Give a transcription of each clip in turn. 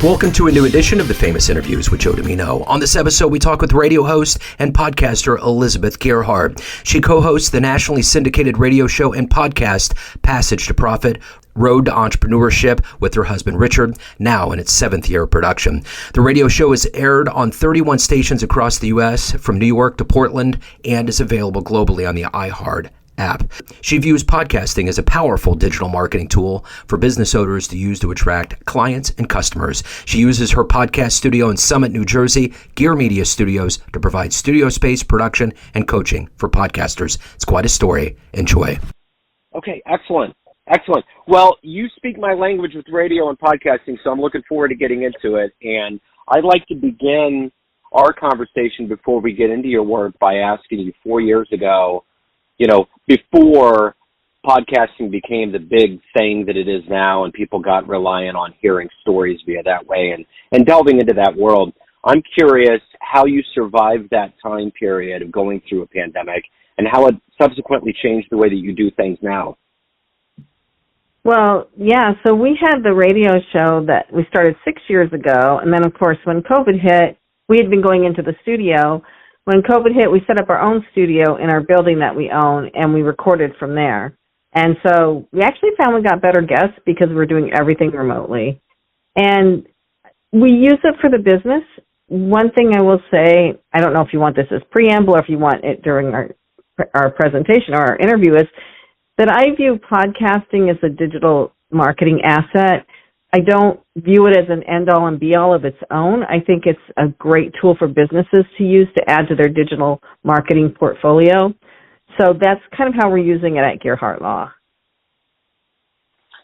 Welcome to a new edition of the Famous Interviews with Joe Dimino. On this episode, we talk with radio host and podcaster Elizabeth Gearhart. She co-hosts the nationally syndicated radio show and podcast Passage to Profit, Road to Entrepreneurship with her husband Richard, now in its 7th year of production. The radio show is aired on 31 stations across the U.S., from New York to Portland, and is available globally on the iHeart app. She views podcasting as a powerful digital marketing tool for business owners to use to attract clients and customers. She uses her podcast studio in Summit, New Jersey, Gear Media Studios, to provide studio space, production, and coaching for podcasters. It's quite a story. Enjoy. Okay, excellent. Excellent. Well, you speak my language with radio and podcasting, so I'm looking forward to getting into it. And I'd like to begin our conversation before we get into your work by asking you 4 years ago, before podcasting became the big thing that it is now and people got reliant on hearing stories via that way and delving into that world, I'm curious how you survived that time period of going through a pandemic and how it subsequently changed the way that you do things now. Well, yeah, so we had the radio show that we started 6 years ago, and then, of course, when COVID hit, we had been going into the studio. When COVID hit, we set up our own studio in our building that we own, and we recorded from there. And so we actually found we got better guests because we were doing everything remotely. And we use it for the business. One thing I will say, I don't know if you want this as preamble or if you want it during our presentation or our interview, is that I view podcasting as a digital marketing asset. I don't view it as an end-all and be-all of its own. I think it's a great tool for businesses to use to add to their digital marketing portfolio. So that's kind of how we're using it at Gearhart Law.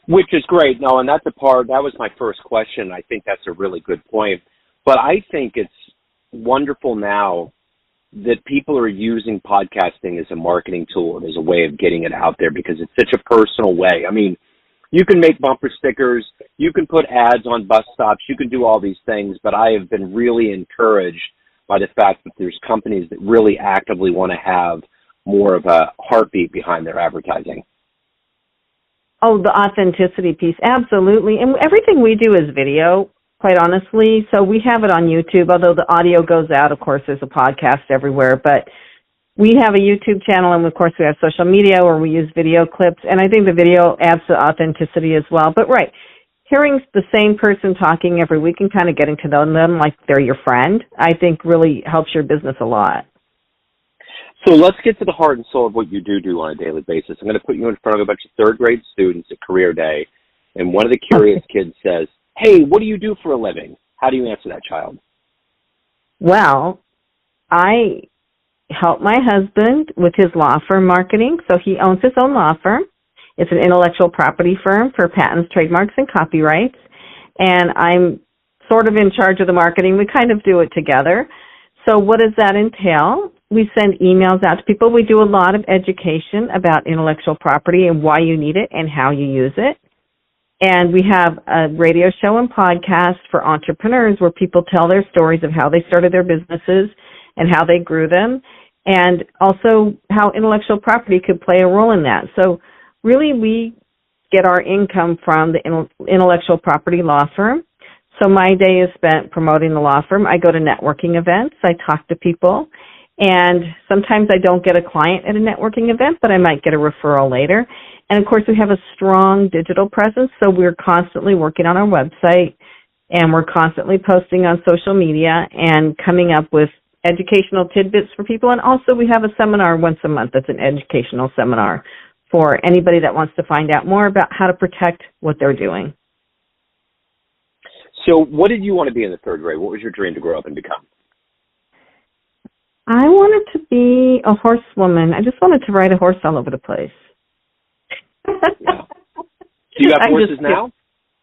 Which is great. No, and that was my first question. I think that's a really good point. But I think it's wonderful now that people are using podcasting as a marketing tool and as a way of getting it out there because it's such a personal way. I mean, you can make bumper stickers, you can put ads on bus stops, you can do all these things, but I have been really encouraged by the fact that there's companies that really actively want to have more of a heartbeat behind their advertising. Oh, the authenticity piece, absolutely. And everything we do is video, quite honestly. So we have it on YouTube, although the audio goes out. Of course, there's a podcast everywhere, but we have a YouTube channel, and of course we have social media where we use video clips, and I think the video adds to authenticity as well. But right, hearing the same person talking every week and kind of getting to know them like they're your friend, I think really helps your business a lot. So let's get to the heart and soul of what you do on a daily basis. I'm going to put you in front of a bunch of third-grade students at Career Day, and one of the curious kids says, "Hey, what do you do for a living?" How do you answer that child? Well, I help my husband with his law firm marketing. So he owns his own law firm. It's an intellectual property firm for patents, trademarks, and copyrights. And I'm sort of in charge of the marketing. We kind of do it together. So what does that entail? We send emails out to people. We do a lot of education about intellectual property and why you need it and how you use it. And we have a radio show and podcast for entrepreneurs where people tell their stories of how they started their businesses and how they grew them, and also how intellectual property could play a role in that. So really we get our income from the intellectual property law firm. So my day is spent promoting the law firm. I go to networking events. I talk to people. And sometimes I don't get a client at a networking event, but I might get a referral later. And, of course, we have a strong digital presence, so we're constantly working on our website, and we're constantly posting on social media and coming up with educational tidbits for people. And also we have a seminar once a month that's an educational seminar for anybody that wants to find out more about how to protect what they're doing. So what did you want to be in the third grade? What was your dream to grow up and become? I wanted to be a horsewoman. I just wanted to ride a horse all over the place. Yeah. Do you have horses now?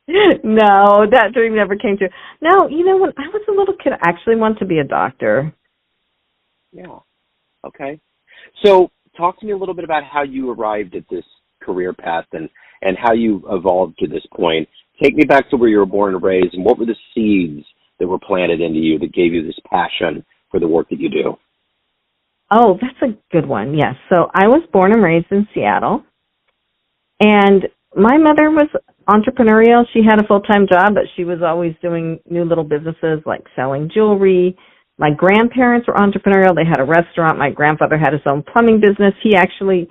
No, that dream never came true. No, when I was a little kid, I actually wanted to be a doctor. Yeah. Okay. So talk to me a little bit about how you arrived at this career path and how you evolved to this point. Take me back to where you were born and raised, and what were the seeds that were planted into you that gave you this passion for the work that you do? Oh, that's a good one, yes. So I was born and raised in Seattle, and my mother was entrepreneurial. She had a full-time job, but she was always doing new little businesses like selling jewelry. My grandparents were entrepreneurial. They had a restaurant. My grandfather had his own plumbing business. He actually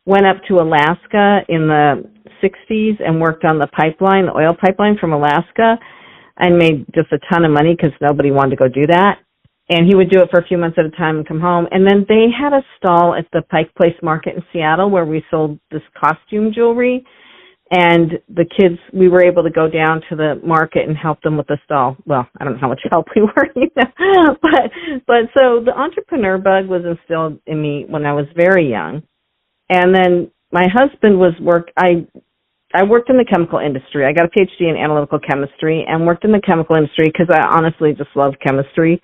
went up to Alaska in the 60s and worked on the pipeline, the oil pipeline from Alaska, and made just a ton of money because nobody wanted to go do that. And he would do it for a few months at a time and come home. And then they had a stall at the Pike Place Market in Seattle where we sold this costume jewelry. And the kids, we were able to go down to the market and help them with the stall. Well, I don't know how much help we were, but so the entrepreneur bug was instilled in me when I was very young. And then my husband I worked in the chemical industry. I got a PhD in analytical chemistry and worked in the chemical industry because I honestly just love chemistry.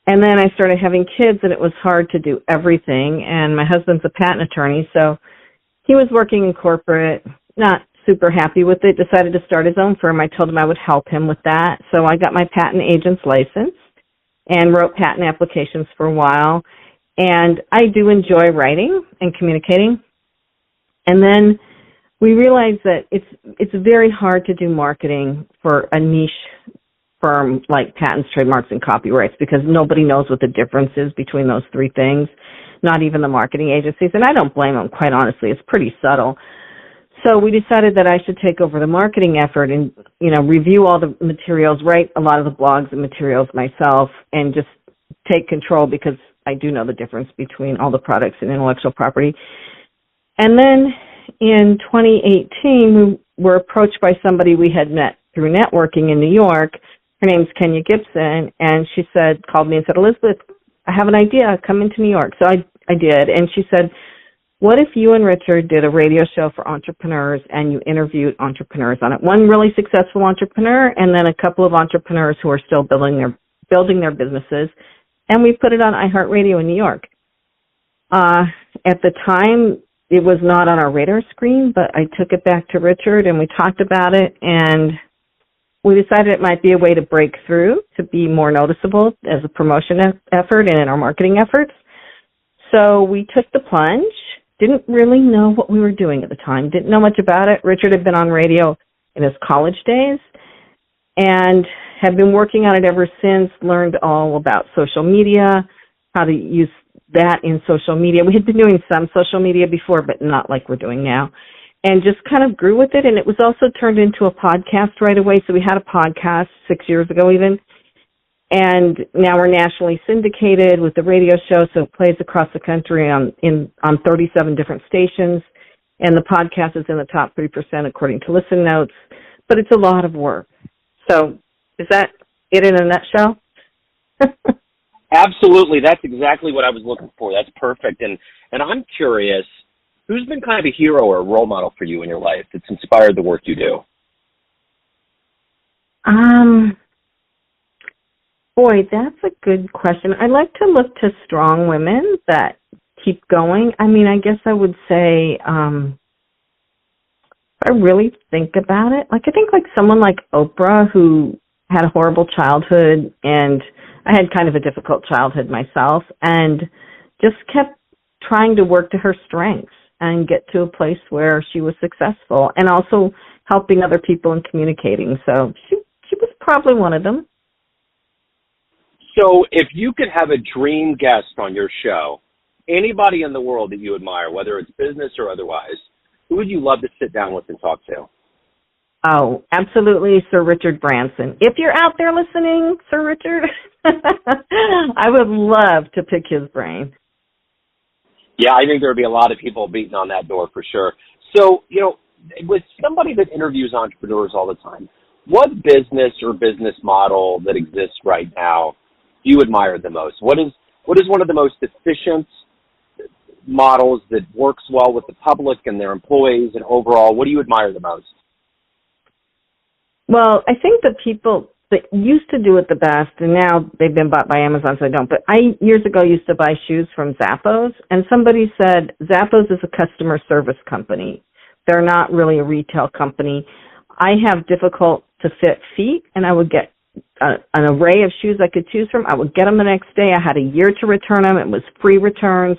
And then I started having kids, and it was hard to do everything. And my husband's a patent attorney, so he was working in corporate, not super happy with it, decided to start his own firm. I told him I would help him with that. So I got my patent agent's license and wrote patent applications for a while. And I do enjoy writing and communicating. And then we realized that it's very hard to do marketing for a niche firm like patents, trademarks, and copyrights because nobody knows what the difference is between those three things, not even the marketing agencies. And I don't blame them, quite honestly. It's pretty subtle. So we decided that I should take over the marketing effort and, review all the materials, write a lot of the blogs and materials myself, and just take control because I do know the difference between all the products and intellectual property. And then in 2018, we were approached by somebody we had met through networking in New York. Her name's Kenya Gibson, and she called me and said, Elizabeth, I have an idea. Come into New York. So I did, and she said, what if you and Richard did a radio show for entrepreneurs and you interviewed entrepreneurs on it? One really successful entrepreneur and then a couple of entrepreneurs who are still building their businesses, and we put it on iHeart Radio in New York. At the time, it was not on our radar screen, but I took it back to Richard and we talked about it, and we decided it might be a way to break through, to be more noticeable as a promotion effort and in our marketing efforts. So we took the plunge, didn't really know what we were doing at the time, didn't know much about it. Richard had been on radio in his college days and had been working on it ever since, learned all about social media, how to use that in social media. We had been doing some social media before, but not like we're doing now. And just kind of grew with it. And it was also turned into a podcast right away. So we had a podcast 6 years ago even. And now we're nationally syndicated with the radio show. So it plays across the country on 37 different stations. And the podcast is in the top 3% according to Listen Notes. But it's a lot of work. So is that it in a nutshell? Absolutely. That's exactly what I was looking for. That's perfect. And I'm curious, who's been kind of a hero or a role model for you in your life that's inspired the work you do? Boy, that's a good question. I like to look to strong women that keep going. I mean, I guess I would say, if I really think about it, I think someone like Oprah, who had a horrible childhood, and I had kind of a difficult childhood myself, and just kept trying to work to her strengths and get to a place where she was successful, and also helping other people and communicating. So she was probably one of them. So if you could have a dream guest on your show, anybody in the world that you admire, whether it's business or otherwise, who would you love to sit down with and talk to? Oh, absolutely, Sir Richard Branson. If you're out there listening, Sir Richard, I would love to pick his brain. Yeah, I think there would be a lot of people beating on that door for sure. So, with somebody that interviews entrepreneurs all the time, what business or business model that exists right now do you admire the most? What is one of the most efficient models that works well with the public and their employees, and overall, what do you admire the most? Well, I think the people that used to do it the best, and now they've been bought by Amazon, so I don't, but I years ago used to buy shoes from Zappos, and somebody said Zappos is a customer service company. They're not really a retail company. I have difficult to fit feet, and I would get an array of shoes I could choose from. I would get them the next day. I had a year to return them. It was free returns.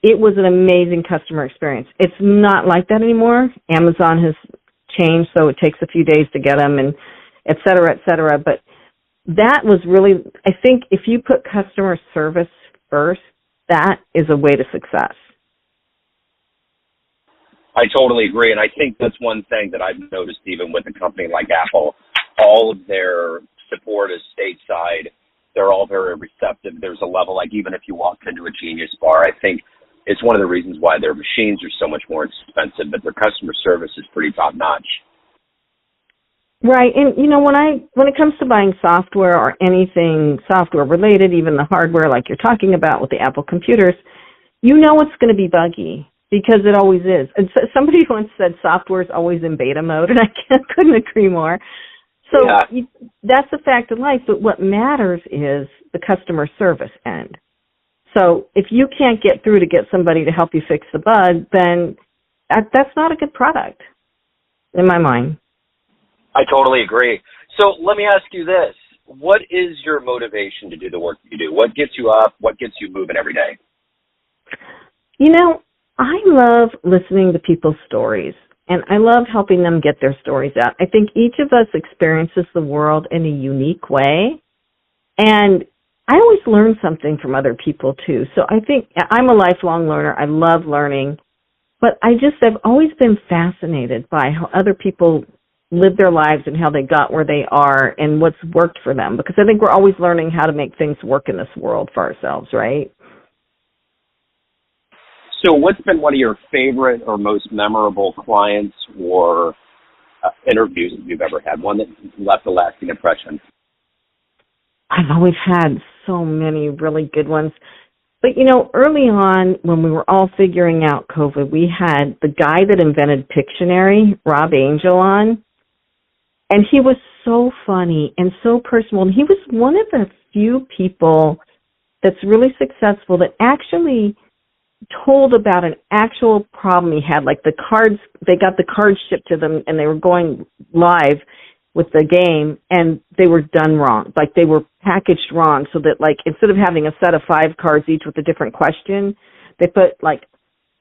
It was an amazing customer experience. It's not like that anymore. Amazon has changed, so it takes a few days to get them, and et cetera, et cetera. But that was really, I think if you put customer service first, that is a way to success. I totally agree, and I think that's one thing that I've noticed even with a company like Apple. All of their support is stateside. They're all very receptive. There's a level, like even if you walked into a Genius bar, I think it's one of the reasons why their machines are so much more expensive, but their customer service is pretty top-notch. Right, and when it comes to buying software or anything software related, even the hardware like you're talking about with the Apple computers, it's going to be buggy because it always is. And so somebody once said software is always in beta mode, and I couldn't agree more. So that's a fact of life, but what matters is the customer service end. So if you can't get through to get somebody to help you fix the bug, then that's not a good product in my mind. I totally agree. So let me ask you this. What is your motivation to do the work you do? What gets you up? What gets you moving every day? I love listening to people's stories, and I love helping them get their stories out. I think each of us experiences the world in a unique way, and I always learn something from other people, too. So I think I'm a lifelong learner. I love learning, but I've always been fascinated by how other people live their lives and how they got where they are and what's worked for them, because I think we're always learning how to make things work in this world for ourselves, right? So what's been one of your favorite or most memorable clients or interviews that you've ever had, one that left a lasting impression? I've always had so many really good ones. But, early on when we were all figuring out COVID, we had the guy that invented Pictionary, Rob Angel, on. And he was so funny and so personal. And he was one of the few people that's really successful that actually told about an actual problem he had. Like the cards, they got the cards shipped to them and they were going live with the game and they were done wrong. Like they were packaged wrong, so that like instead of having a set of 5 cards each with a different question, they put like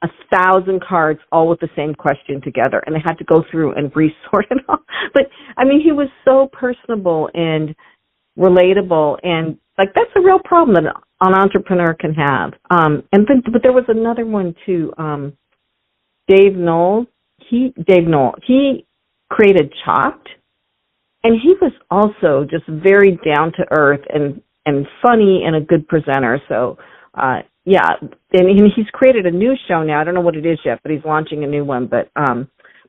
1,000 cards all with the same question together, and they had to go through and resort it all. But he was so personable and relatable, and like that's a real problem that an entrepreneur can have. But there was another one too. Dave Knoll. He created Chopped, and he was also just very down to earth and funny and a good presenter. So. And he's created a new show now. I don't know what it is yet, but he's launching a new one. But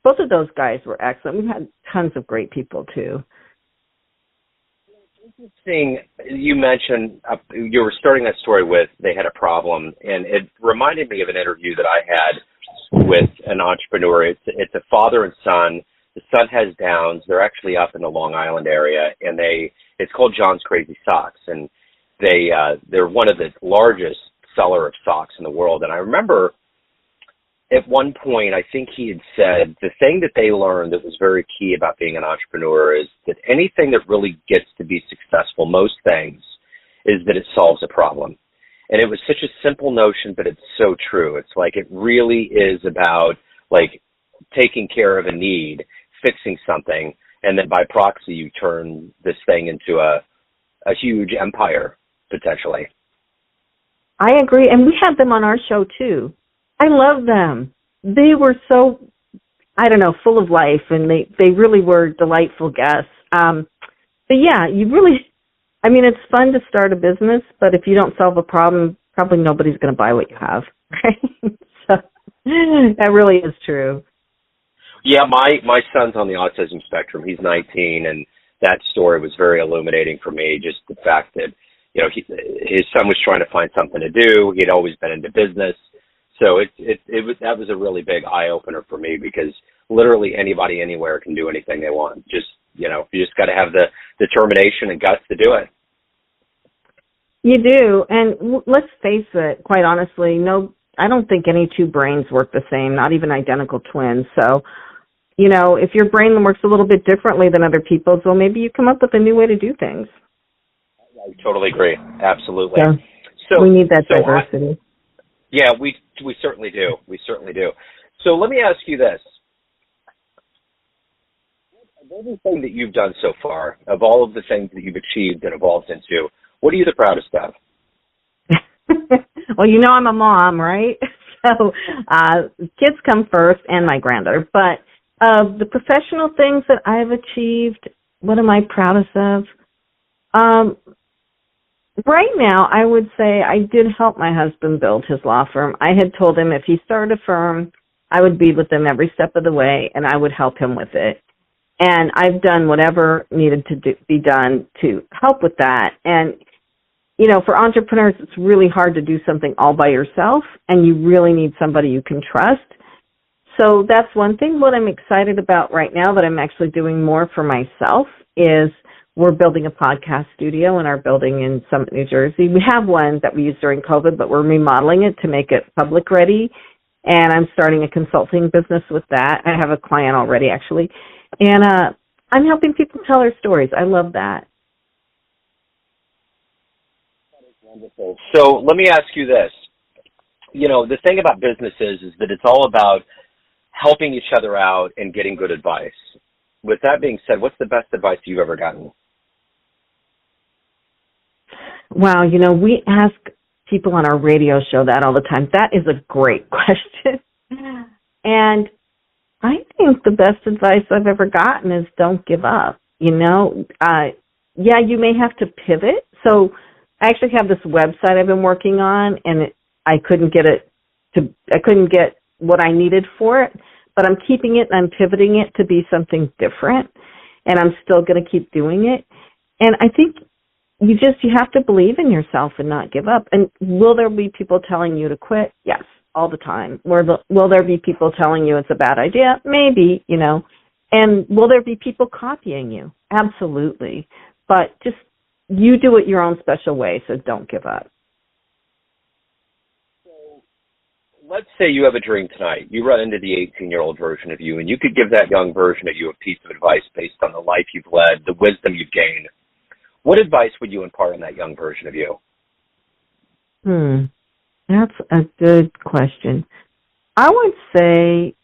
both of those guys were excellent. We've had tons of great people, too. Interesting. You mentioned you were starting that story with they had a problem, and it reminded me of an interview that I had with an entrepreneur. It's a father and son. The son has Downs. They're actually up in the Long Island area, and it's called John's Crazy Socks, and they're one of the largest seller of socks in the world. And I remember at one point, I think he had said the thing that they learned that was very key about being an entrepreneur is that anything that really gets to be successful, most things, is that it solves a problem. And it was such a simple notion, but it's so true. It's like it really is about like taking care of a need, fixing something, and then by proxy you turn this thing into a huge empire, potentially. I agree, and we had them on our show, too. I love them. They were so, full of life, and they really were delightful guests. But yeah, it's fun to start a business, but if you don't solve a problem, probably nobody's going to buy what you have, right? So that really is true. Yeah, my son's on the autism spectrum. He's 19, and that story was very illuminating for me, just the fact that, his son was trying to find something to do. He'd always been into business. So that was a really big eye-opener for me, because literally anybody anywhere can do anything they want. You just got to have the determination and guts to do it. You do. And let's face it, quite honestly, I don't think any two brains work the same, not even identical twins. So, if your brain works a little bit differently than other people's, well, maybe you come up with a new way to do things. I totally agree. Absolutely. Yeah. So we need that diversity. We certainly do. We certainly do. So let me ask you this. everything that you've done so far, of all of the things that you've achieved and evolved into, what are you the proudest of? Well, you know I'm a mom, right? So kids come first and my granddaughter. But of the professional things that I've achieved, what am I proudest of? Right now, I would say I did help my husband build his law firm. I had told him if he started a firm, I would be with him every step of the way, and I would help him with it. And I've done whatever needed to be done to help with that. And, you know, for entrepreneurs, it's really hard to do something all by yourself, and you really need somebody you can trust. So that's one thing. What I'm excited about right now that I'm actually doing more for myself is we're building a podcast studio in our building in Summit, New Jersey. We have one that we used during COVID, but we're remodeling it to make it public ready. And I'm starting a consulting business with that. I have a client already, actually. And I'm helping people tell their stories. I love that. Wonderful. So let me ask you this. You know, the thing about businesses is that it's all about helping each other out and getting good advice. With that being said, what's the best advice you've ever gotten? Wow, you know, we ask people on our radio show that all the time. That is a great question. And I think the best advice I've ever gotten is don't give up. You know, yeah, you may have to pivot. So I actually have this website I've been working on, and I couldn't get what I needed for it, but I'm keeping it and I'm pivoting it to be something different, and I'm still going to keep doing it. And I think you have to believe in yourself and not give up. And will there be people telling you to quit? Yes, all the time. Will there be people telling you it's a bad idea? Maybe, you know. And will there be people copying you? Absolutely. But just you do it your own special way, so don't give up. Let's say you have a dream tonight. You run into the 18-year-old version of you, and you could give that young version of you a piece of advice based on the life you've led, the wisdom you've gained. What advice would you impart on that young version of you? That's a good question. I would say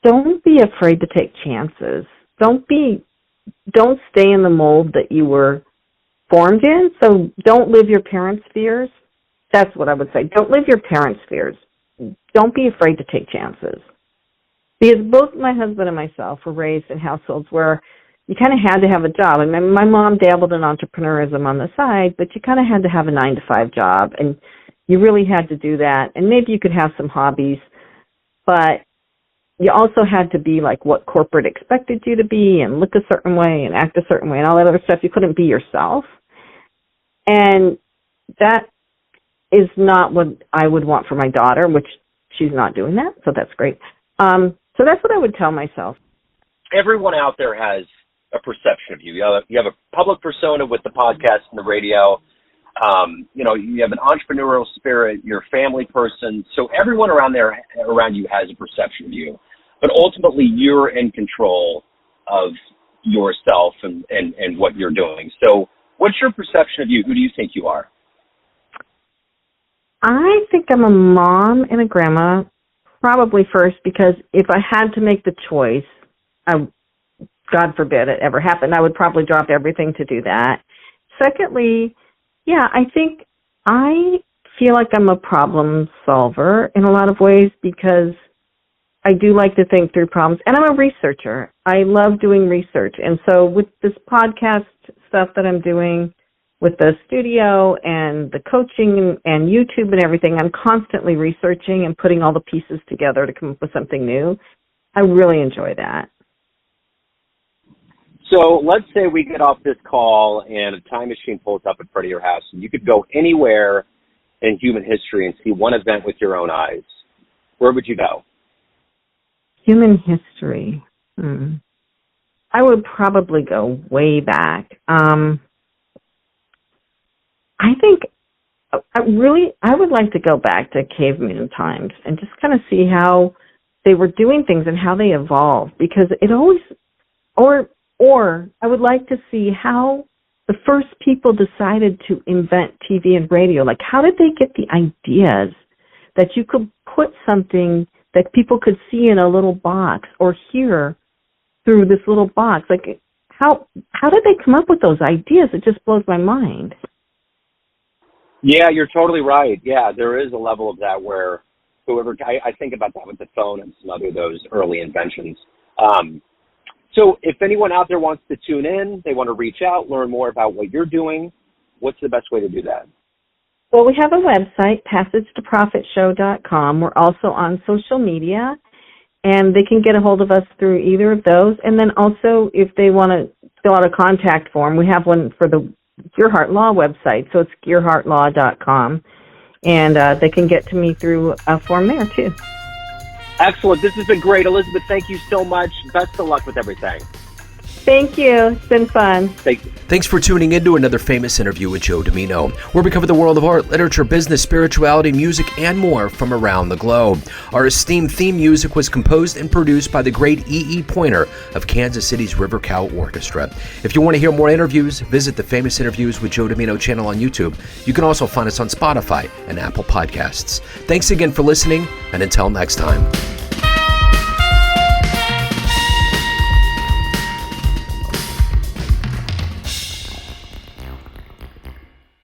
don't be afraid to take chances. Don't stay in the mold that you were formed in. So don't live your parents' fears. That's what I would say. Don't live your parents' fears. Don't be afraid to take chances. Because both my husband and myself were raised in households where you kind of had to have a job. I mean, my mom dabbled in entrepreneurism on the side, but you kind of had to have a 9-to-5 job, and you really had to do that. And maybe you could have some hobbies, but you also had to be like what corporate expected you to be and look a certain way and act a certain way and all that other stuff. You couldn't be yourself. And that is not what I would want for my daughter, which she's not doing that, so that's great. So that's what I would tell myself. Everyone out there has a perception of you. You have a public persona with the podcast and the radio. You know, you have an entrepreneurial spirit. You're a family person. So everyone around you has a perception of you. But ultimately, you're in control of yourself and what you're doing. So what's your perception of you? Who do you think you are? I think I'm a mom and a grandma, probably first, because if I had to make the choice, God forbid it ever happened, I would probably drop everything to do that. Secondly, yeah, I think I feel like I'm a problem solver in a lot of ways because I do like to think through problems, and I'm a researcher. I love doing research, and so with this podcast stuff that I'm doing, with the studio and the coaching and YouTube and everything, I'm constantly researching and putting all the pieces together to come up with something new. I really enjoy that. So let's say we get off this call and a time machine pulls up in front of your house and you could go anywhere in human history and see one event with your own eyes. Where would you go? Human history. I would probably go way back. I think I would like to go back to caveman times and just kind of see how they were doing things and how they evolved, because it always, or I would like to see how the first people decided to invent TV and radio. Like, how did they get the ideas that you could put something that people could see in a little box or hear through this little box. Like, how did they come up with those ideas? It just blows my mind. Yeah, you're totally right. Yeah, there is a level of that where I think about that with the phone and some other of those early inventions. So if anyone out there wants to tune in, they want to reach out, learn more about what you're doing, what's the best way to do that? Well, we have a website, passagetoprofitshow.com. We're also on social media, and they can get a hold of us through either of those. And then also, if they want to fill out a contact form, we have one for the Gearhart Law website, so it's gearhartlaw.com. And they can get to me through a form there, too. Excellent. This has been great. Elizabeth, thank you so much. Best of luck with everything. Thank you. It's been fun. Thank you. Thanks for tuning in to another famous interview with Joe Dimino, where we cover the world of art, literature, business, spirituality, music, and more from around the globe. Our esteemed theme music was composed and produced by the great E.E. Pointer of Kansas City's River Cow Orchestra. If you want to hear more interviews, visit the Famous Interviews with Joe Dimino channel on YouTube. You can also find us on Spotify and Apple Podcasts. Thanks again for listening, and until next time.